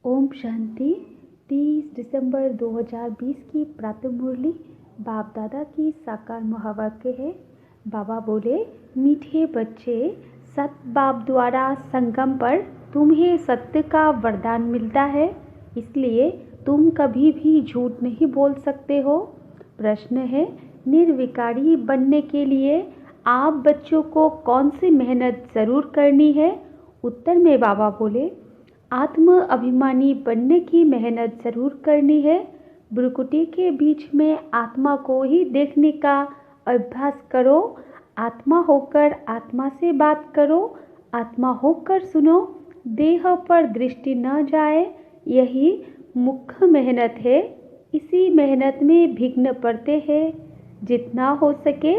ओम शांति। 30 दिसंबर 2020 की प्रातः मुरली बाप दादा की साकार महावाक्य है। बाबा बोले, मीठे बच्चे, सत बाप द्वारा संगम पर तुम्हें सत्य का वरदान मिलता है, इसलिए तुम कभी भी झूठ नहीं बोल सकते हो। प्रश्न है, निर्विकारी बनने के लिए आप बच्चों को कौन सी मेहनत ज़रूर करनी है? उत्तर में बाबा बोले, आत्म अभिमानी बनने की मेहनत ज़रूर करनी है। भ्रुकुटी के बीच में आत्मा को ही देखने का अभ्यास करो। आत्मा होकर आत्मा से बात करो, आत्मा होकर सुनो, देह पर दृष्टि न जाए। यही मुख्य मेहनत है। इसी मेहनत में विघ्न पड़ते हैं। जितना हो सके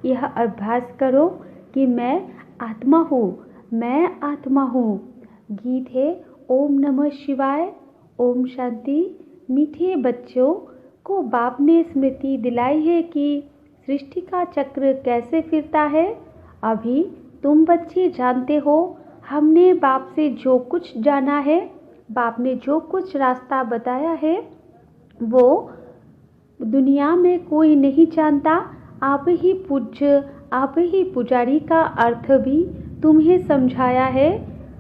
यह अभ्यास करो कि मैं आत्मा हूँ, मैं आत्मा हूँ। गीत है ओम नमः शिवाय। ओम शांति। मीठे बच्चों को बाप ने स्मृति दिलाई है कि सृष्टि का चक्र कैसे फिरता है। अभी तुम बच्चे जानते हो, हमने बाप से जो कुछ जाना है, बाप ने जो कुछ रास्ता बताया है, वो दुनिया में कोई नहीं जानता। आप ही पूज्य, आप ही पुजारी का अर्थ भी तुम्हें समझाया है।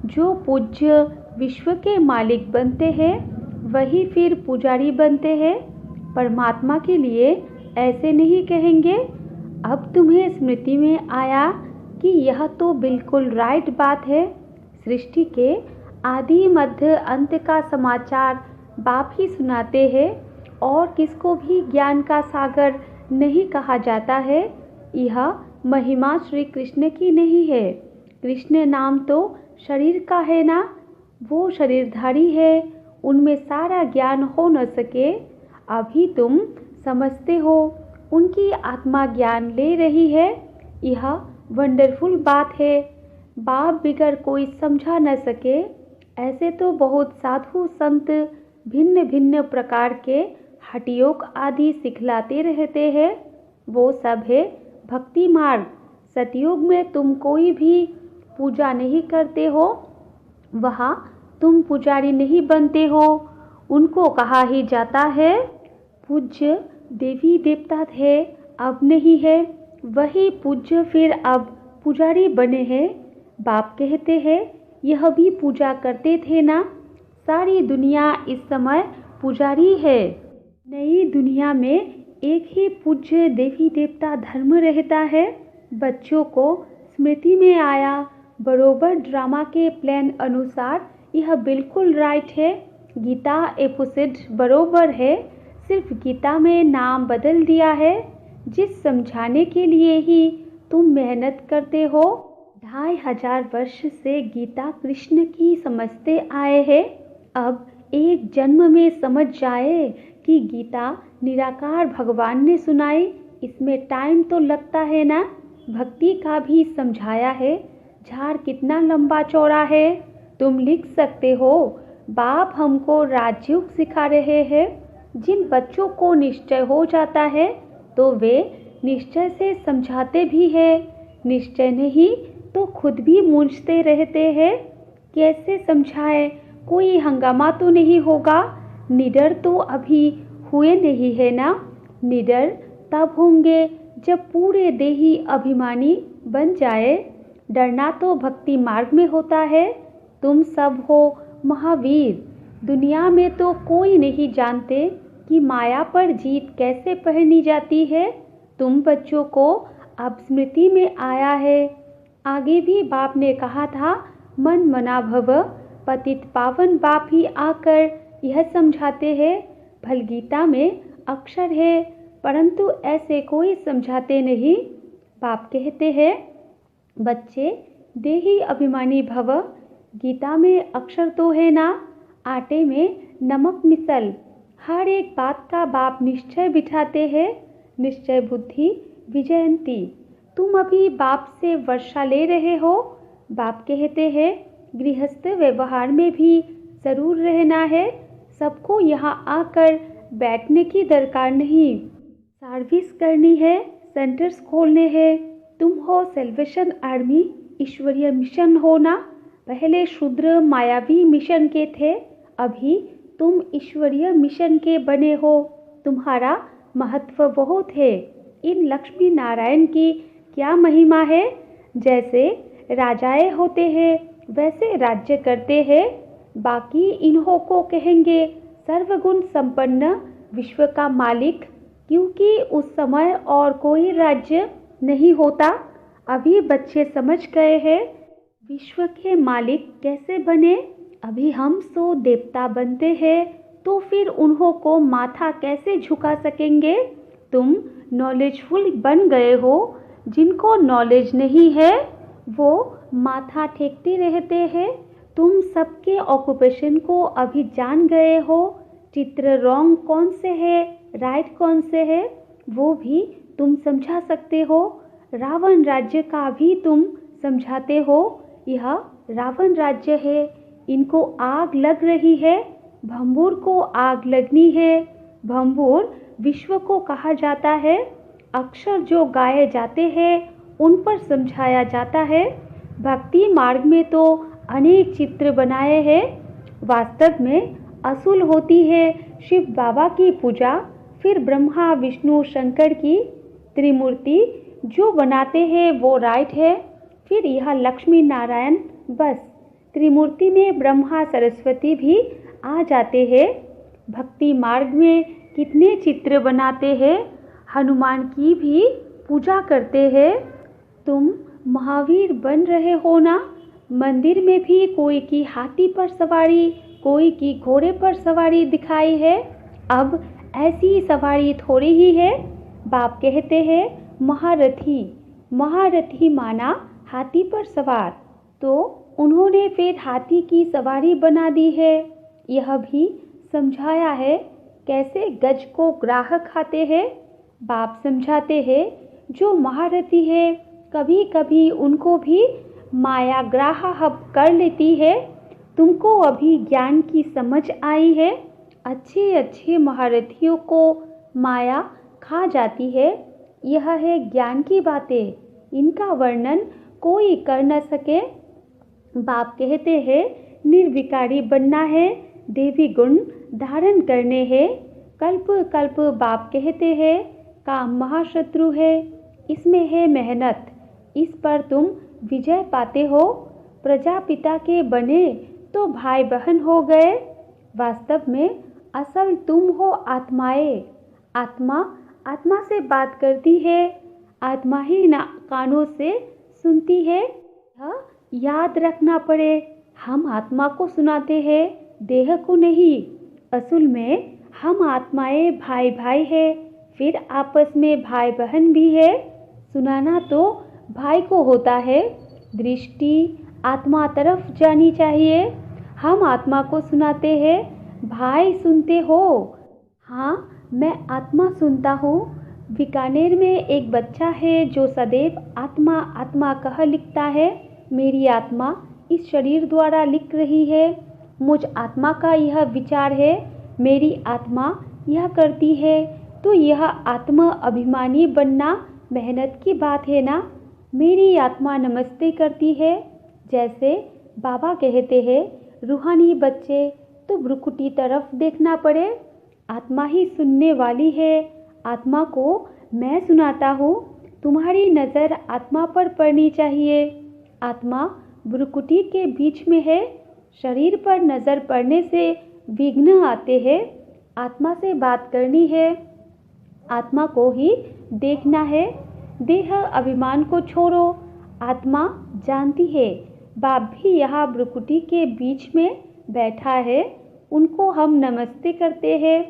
जो पूज्य विश्व के मालिक बनते हैं, वही फिर पुजारी बनते हैं। परमात्मा के लिए ऐसे नहीं कहेंगे। अब तुम्हें स्मृति में आया कि यह तो बिल्कुल राइट बात है। सृष्टि के आदि मध्य अंत का समाचार बाप ही सुनाते हैं और किसको भी ज्ञान का सागर नहीं कहा जाता है। यह महिमा श्री कृष्ण की नहीं है। कृष्ण नाम तो शरीर का है ना, वो शरीरधारी है, उनमें सारा ज्ञान हो न सके। अभी तुम समझते हो, उनकी आत्मा ज्ञान ले रही है। यह वंडरफुल बात है। बाप बिगर कोई समझा न सके। ऐसे तो बहुत साधु संत भिन्न भिन्न प्रकार के हठयोग आदि सिखलाते रहते हैं। वो सब है भक्ति मार्ग। सतयुग में तुम कोई भी पूजा नहीं करते हो, वहाँ तुम पुजारी नहीं बनते हो। उनको कहा ही जाता है पूज्य देवी देवता थे, अब नहीं है। वही पूज्य फिर अब पुजारी बने हैं। बाप कहते हैं, यह भी पूजा करते थे ना। सारी दुनिया इस समय पुजारी है। नई दुनिया में एक ही पूज्य देवी देवता धर्म रहता है। बच्चों को स्मृति में आया, बरोबर ड्रामा के प्लान अनुसार यह बिल्कुल राइट है। गीता एपिसोड बरोबर है, सिर्फ गीता में नाम बदल दिया है। जिस समझाने के लिए ही तुम मेहनत करते हो, 2500 वर्ष से गीता कृष्ण की समझते आए हैं। अब एक जन्म में समझ जाए कि गीता निराकार भगवान ने सुनाई। इसमें टाइम तो लगता है ना। भक्ति का भी समझाया है। झाड़ कितना लंबा चौड़ा है, तुम लिख सकते हो। बाप हमको राजयोग सिखा रहे हैं। जिन बच्चों को निश्चय हो जाता है तो वे निश्चय से समझाते भी है। निश्चय नहीं तो खुद भी मूंझते रहते हैं। कैसे समझाएं? कोई हंगामा तो नहीं होगा। निडर तो अभी हुए नहीं है ना। निडर तब होंगे जब पूरे देही अभिमानी बन जाए। डरना तो भक्ति मार्ग में होता है। तुम सब हो महावीर। दुनिया में तो कोई नहीं जानते कि माया पर जीत कैसे पहनी जाती है। तुम बच्चों को अब स्मृति में आया है। आगे भी बाप ने कहा था, मन मना भव। पतित पावन बाप ही आकर यह समझाते हैं। भलगीता में अक्षर है, परंतु ऐसे कोई समझाते नहीं। बाप कहते हैं, बच्चे देही अभिमानी भव। गीता में अक्षर तो है ना, आटे में नमक मिसल। हर एक बात का बाप निश्चय बिठाते हैं। निश्चय बुद्धि विजयंती। तुम अभी बाप से वर्षा ले रहे हो। बाप कहते हैं, गृहस्थ व्यवहार में भी जरूर रहना है। सबको यहाँ आकर बैठने की दरकार नहीं। सर्विस करनी है, सेंटर्स खोलने हैं। तुम हो सेल्वेशन आर्मी, ईश्वरीय मिशन हो ना। पहले शूद्र मायावी मिशन के थे, अभी तुम ईश्वरीय मिशन के बने हो, तुम्हारा महत्व बहुत है। इन लक्ष्मी नारायण की क्या महिमा है। जैसे राजाएं होते हैं वैसे राज्य करते हैं। बाकी इन्हों को कहेंगे सर्वगुण संपन्न विश्व का मालिक, क्योंकि उस समय और कोई राज्य नहीं होता। अभी बच्चे समझ गए हैं विश्व के मालिक कैसे बने। अभी हम सो देवता बनते हैं तो फिर उन्हों को माथा कैसे झुका सकेंगे। तुम नॉलेजफुल बन गए हो, जिनको नॉलेज नहीं है वो माथा टेकते रहते हैं। तुम सबके ऑक्यूपेशन को अभी जान गए हो। चित्र रॉन्ग कौन से है, राइट कौन से है, वो भी तुम समझा सकते हो। रावण राज्य का भी तुम समझाते हो। यह रावण राज्य है, इनको आग लग रही है, भंबूर को आग लगनी है। भंबूर विश्व को कहा जाता है। अक्षर जो गाए जाते हैं उन पर समझाया जाता है। भक्ति मार्ग में तो अनेक चित्र बनाए हैं। वास्तव में असुल होती है शिव बाबा की पूजा, फिर ब्रह्मा विष्णु शंकर की त्रिमूर्ति जो बनाते हैं वो राइट है। फिर यह लक्ष्मी नारायण, बस त्रिमूर्ति में ब्रह्मा सरस्वती भी आ जाते हैं। भक्ति मार्ग में कितने चित्र बनाते हैं, हनुमान की भी पूजा करते हैं। तुम महावीर बन रहे हो ना। मंदिर में भी कोई की हाथी पर सवारी, कोई की घोड़े पर सवारी दिखाई है। अब ऐसी सवारी थोड़ी ही है। बाप कहते हैं महारथी, महारथी माना हाथी पर सवार, तो उन्होंने फिर हाथी की सवारी बना दी है। यह भी समझाया है कैसे गज को ग्राहक खाते हैं। बाप समझाते हैं जो महारथी है कभी कभी उनको भी माया ग्राह कर लेती है। तुमको अभी ज्ञान की समझ आई है। अच्छे अच्छे महारथियों को माया खा जाती है। यह है ज्ञान की बातें, इनका वर्णन कोई कर न सके। बाप कहते हैं निर्विकारी बनना है, देवी गुण धारण करने हैं। कल्प कल्प बाप कहते हैं काम महाशत्रु है, इसमें है मेहनत, इस पर तुम विजय पाते हो। प्रजापिता के बने तो भाई बहन हो गए। वास्तव में असल तुम हो आत्माएं। आत्मा आत्मा से बात करती है, आत्मा ही ना कानों से सुनती है। यह याद रखना पड़े, हम आत्मा को सुनाते हैं, देह को नहीं। असल में हम आत्माएं भाई भाई है, फिर आपस में भाई बहन भी है। सुनाना तो भाई को होता है, दृष्टि आत्मा तरफ जानी चाहिए। हम आत्मा को सुनाते हैं, भाई सुनते हो। हाँ, मैं आत्मा सुनता हूँ। बीकानेर में एक बच्चा है जो सदैव आत्मा आत्मा कह लिखता है। मेरी आत्मा इस शरीर द्वारा लिख रही है। मुझ आत्मा का यह विचार है, मेरी आत्मा यह करती है, तो यह आत्मा अभिमानी बनना मेहनत की बात है ना। मेरी आत्मा नमस्ते करती है। जैसे बाबा कहते हैं रूहानी बच्चे तो भ्रुकुटी तरफ देखना पड़े। आत्मा ही सुनने वाली है। आत्मा को मैं सुनाता हूँ, तुम्हारी नज़र आत्मा पर पड़नी चाहिए। आत्मा भ्रुकुटी के बीच में है। शरीर पर नज़र पड़ने से विघ्न आते हैं। आत्मा से बात करनी है, आत्मा को ही देखना है। देह अभिमान को छोड़ो, आत्मा जानती है। बाप भी यहाँ भ्रुकुटी के बीच में बैठा है, उनको हम नमस्ते करते हैं।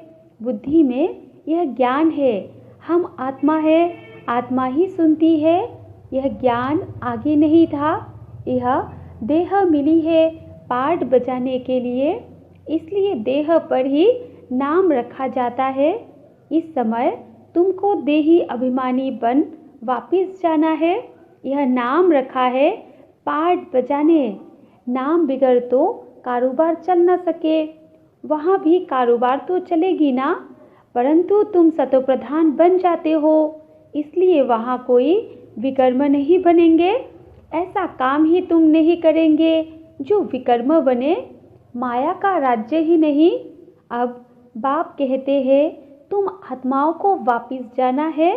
बुद्धि में यह ज्ञान है, हम आत्मा है, आत्मा ही सुनती है। यह ज्ञान आगे नहीं था, यह देह मिली है पाठ बजाने के लिए, इसलिए देह पर ही नाम रखा जाता है। इस समय तुमको देही अभिमानी बन वापिस जाना है। यह नाम रखा है पाठ बजाने। नाम बिगड़ तो कारोबार चल न सके। वहाँ भी कारोबार तो चलेगी ना, परंतु तुम सतोप्रधान बन जाते हो, इसलिए वहाँ कोई विकर्म नहीं बनेंगे। ऐसा काम ही तुम नहीं करेंगे जो विकर्म बने। माया का राज्य ही नहीं। अब बाप कहते हैं तुम आत्माओं को वापस जाना है।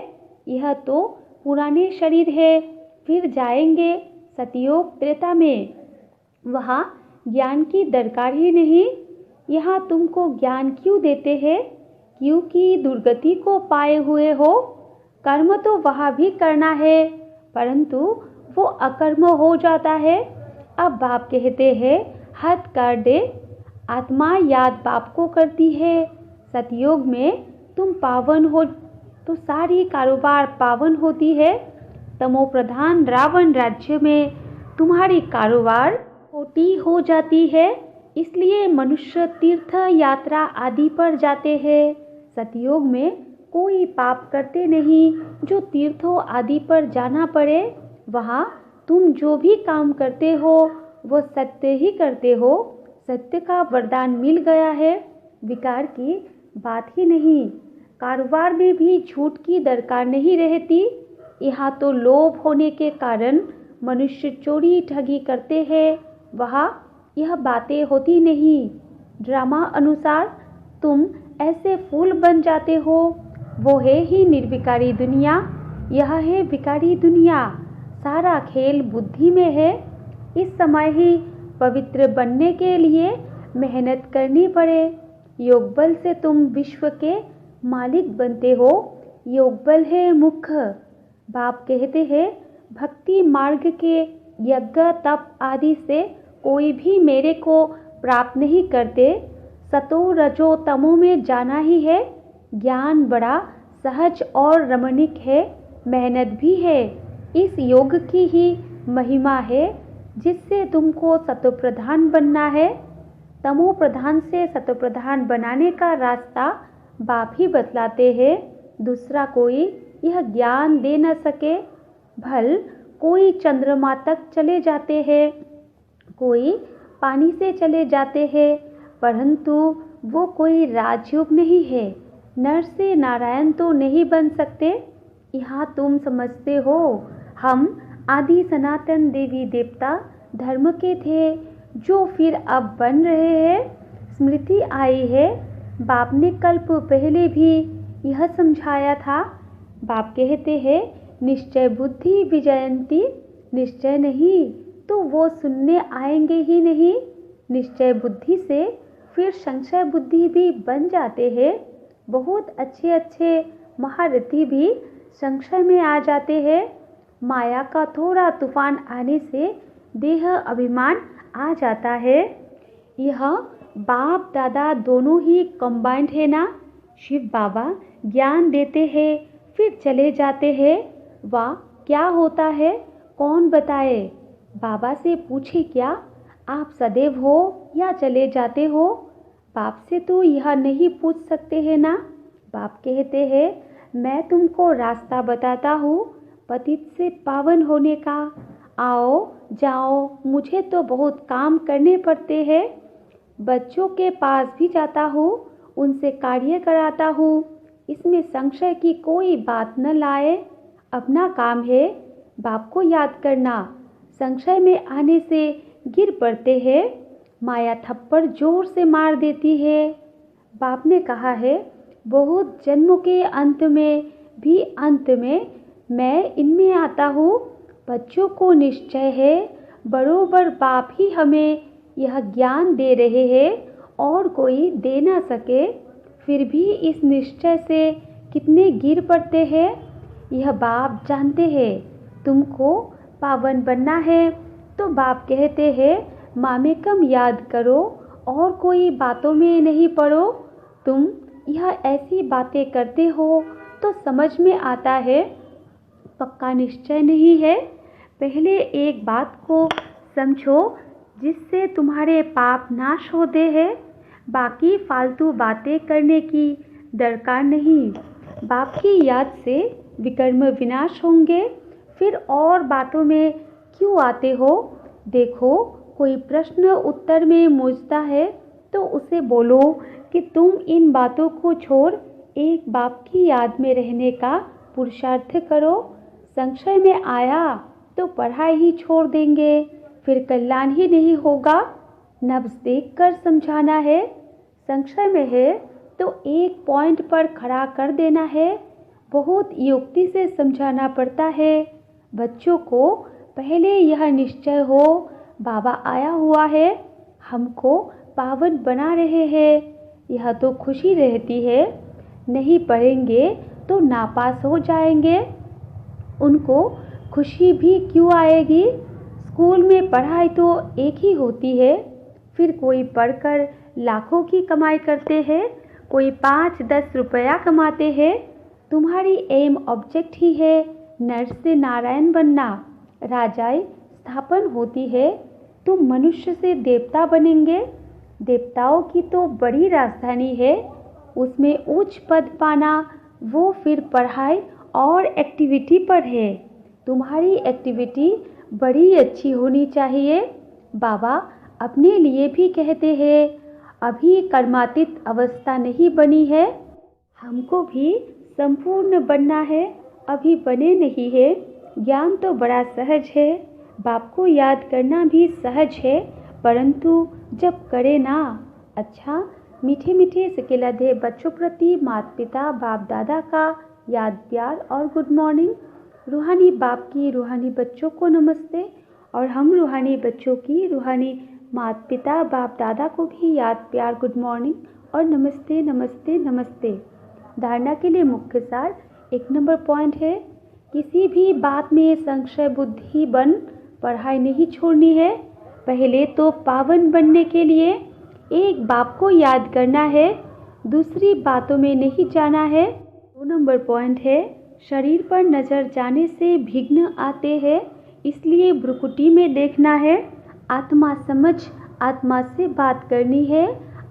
यह तो पुराने शरीर है, फिर जाएंगे सतयुग त्रेता में। वहाँ ज्ञान की दरकार ही नहीं। यहाँ तुमको ज्ञान क्यों देते हैं? क्योंकि दुर्गति को पाए हुए हो। कर्म तो वहाँ भी करना है, परंतु वो अकर्म हो जाता है। अब बाप कहते हैं हद कर दे। आत्मा याद बाप को करती है। सतयुग में तुम पावन हो तो सारी कारोबार पावन होती है। तमो प्रधान रावण राज्य में तुम्हारी कारोबार खोटी हो जाती है। इसलिए मनुष्य तीर्थ यात्रा आदि पर जाते हैं। सतयुग में कोई पाप करते नहीं जो तीर्थों आदि पर जाना पड़े। वहाँ तुम जो भी काम करते हो वो सत्य ही करते हो। सत्य का वरदान मिल गया है, विकार की बात ही नहीं। कारोबार में भी झूठ की दरकार नहीं रहती। यहाँ तो लोभ होने के कारण मनुष्य चोरी ठगी करते हैं। वहाँ यह बातें होती नहीं। ड्रामा अनुसार तुम ऐसे फूल बन जाते हो। वो है ही निर्विकारी दुनिया, यह है विकारी दुनिया। सारा खेल बुद्धि में है। इस समय ही पवित्र बनने के लिए मेहनत करनी पड़े। योग बल से तुम विश्व के मालिक बनते हो। योग बल है मुख्य। बाप कहते हैं भक्ति मार्ग के यज्ञ तप आदि से कोई भी मेरे को प्राप्त नहीं करते। सतो रजो तमो में जाना ही है। ज्ञान बड़ा सहज और रमणीक है, मेहनत भी है। इस योग की ही महिमा है जिससे तुमको सतो प्रधान बनना है। तमो प्रधान से सतो प्रधान बनाने का रास्ता बाप ही बतलाते हैं। दूसरा कोई यह ज्ञान दे न सके। भल कोई चंद्रमा तक चले जाते हैं, कोई पानी से चले जाते हैं, परंतु वो कोई राजयोग नहीं है। नर से नारायण तो नहीं बन सकते। यहाँ तुम समझते हो हम आदि सनातन देवी देवता धर्म के थे, जो फिर अब बन रहे हैं। स्मृति आई है, बाप ने कल्प पहले भी यह समझाया था। बाप कहते हैं निश्चय बुद्धि विजयंती। निश्चय नहीं तो वो सुनने आएंगे ही नहीं। निश्चय बुद्धि से फिर संशय बुद्धि भी बन जाते हैं। बहुत अच्छे अच्छे महारथी भी संशय में आ जाते हैं। माया का थोड़ा तूफान आने से देह अभिमान आ जाता है। यह बाप दादा दोनों ही कंबाइंड है ना। शिव बाबा ज्ञान देते हैं फिर चले जाते हैं। वाह क्या होता है, कौन बताए? बाबा से पूछे क्या आप सदैव हो या चले जाते हो? बाप से तो यह नहीं पूछ सकते हैं ना। बाप कहते हैं मैं तुमको रास्ता बताता हूँ पतित से पावन होने का। आओ जाओ, मुझे तो बहुत काम करने पड़ते हैं। बच्चों के पास भी जाता हूँ, उनसे कार्य कराता हूँ। इसमें संशय की कोई बात न लाए। अपना काम है बाप को याद करना। संशय में आने से गिर पड़ते हैं। माया थप्पड़ जोर से मार देती है। बाप ने कहा है बहुत जन्मों के अंत में भी अंत में मैं इनमें आता हूँ। बच्चों को निश्चय है बरोबर बाप ही हमें यह ज्ञान दे रहे हैं और कोई दे ना सके। फिर भी इस निश्चय से कितने गिर पड़ते हैं, यह बाप जानते हैं। तुमको पावन बनना है तो बाप कहते हैं मामेकम याद करो और कोई बातों में नहीं पड़ो। तुम यह ऐसी बातें करते हो तो समझ में आता है पक्का निश्चय नहीं है। पहले एक बात को समझो जिससे तुम्हारे पाप नाश होते हैं। बाकी फालतू बातें करने की दरकार नहीं। बाप की याद से विकर्म विनाश होंगे। फिर और बातों में क्यों आते हो? देखो कोई प्रश्न उत्तर में मूझता है तो उसे बोलो कि तुम इन बातों को छोड़ एक बाप की याद में रहने का पुरुषार्थ करो। संशय में आया तो पढ़ाई ही छोड़ देंगे, फिर कल्याण ही नहीं होगा। नब्ज देखकर समझाना है। संशय में है तो एक पॉइंट पर खड़ा कर देना है। बहुत युक्ति से समझाना पड़ता है। बच्चों को पहले यह निश्चय हो, बाबा आया हुआ है, हमको पावन बना रहे हैं, यह तो खुशी रहती है। नहीं पढ़ेंगे तो नापास हो जाएंगे, उनको खुशी भी क्यों आएगी? स्कूल में पढ़ाई तो एक ही होती है। फिर कोई पढ़कर लाखों की कमाई करते हैं, कोई 5-10 रुपया कमाते हैं। तुम्हारी एम ऑब्जेक्ट ही है नर से नारायण बनना। राजाएं स्थापन होती है, तुम मनुष्य से देवता बनेंगे। देवताओं की तो बड़ी राजधानी है, उसमें उच्च पद पाना, वो फिर पढ़ाई और एक्टिविटी पर है। तुम्हारी एक्टिविटी बड़ी अच्छी होनी चाहिए। बाबा अपने लिए भी कहते हैं, अभी कर्मातीत अवस्था नहीं बनी है, हमको भी संपूर्ण बनना है, अभी बने नहीं है। ज्ञान तो बड़ा सहज है, बाप को याद करना भी सहज है, परंतु जब करे ना। अच्छा, मीठे मीठे सिकेलधे बच्चों प्रति माता पिता बाप दादा का याद प्यार और गुड मॉर्निंग। रूहानी बाप की रूहानी बच्चों को नमस्ते, और हम रूहानी बच्चों की रूहानी माता पिता बाप दादा को भी याद प्यार गुड मॉर्निंग और नमस्ते नमस्ते नमस्ते। धारणा के लिए मुख्य सार 1 नंबर पॉइंट है, किसी भी बात में संशय बुद्धि बन पढ़ाई नहीं छोड़नी है। पहले तो पावन बनने के लिए एक बाप को याद करना है, दूसरी बातों में नहीं जाना है। 2 नंबर पॉइंट है, शरीर पर नजर जाने से विघ्न आते हैं, इसलिए भ्रुकुटी में देखना है। आत्मा समझ आत्मा से बात करनी है,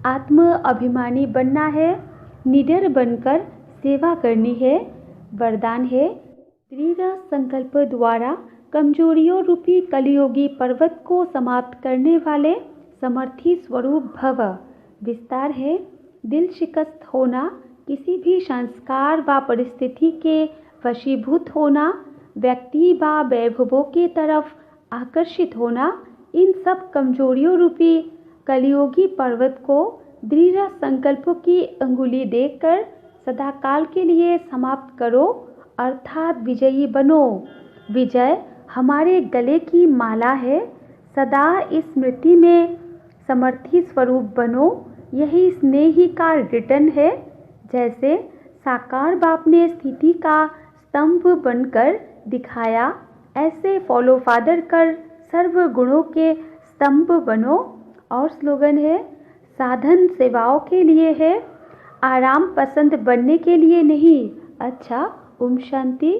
आत्म अभिमानी बनना है, निडर बनकर सेवा करनी है। वरदान है, दृढ़ संकल्प द्वारा कमजोरियों रूपी कलियोगी पर्वत को समाप्त करने वाले समर्थी स्वरूप भव। विस्तार है, दिल शिकस्त होना, किसी भी संस्कार व परिस्थिति के वशीभूत होना, व्यक्ति व वैभवों की तरफ आकर्षित होना, इन सब कमजोरियों रूपी कलियोगी पर्वत को दृढ़ संकल्पों की अंगुली देकर सदाकाल के लिए समाप्त करो, अर्थात विजयी बनो। विजय हमारे गले की माला है, सदा इस स्मृति में समर्थी स्वरूप बनो, यही स्नेही का रिटर्न है। जैसे साकार बाप ने स्थिति का स्तंभ बनकर दिखाया, ऐसे फॉलो फादर कर सर्व गुणों के स्तंभ बनो। और स्लोगन है, साधन सेवाओं के लिए है, आराम पसंद बनने के लिए नहीं। अच्छा, ओम शांति।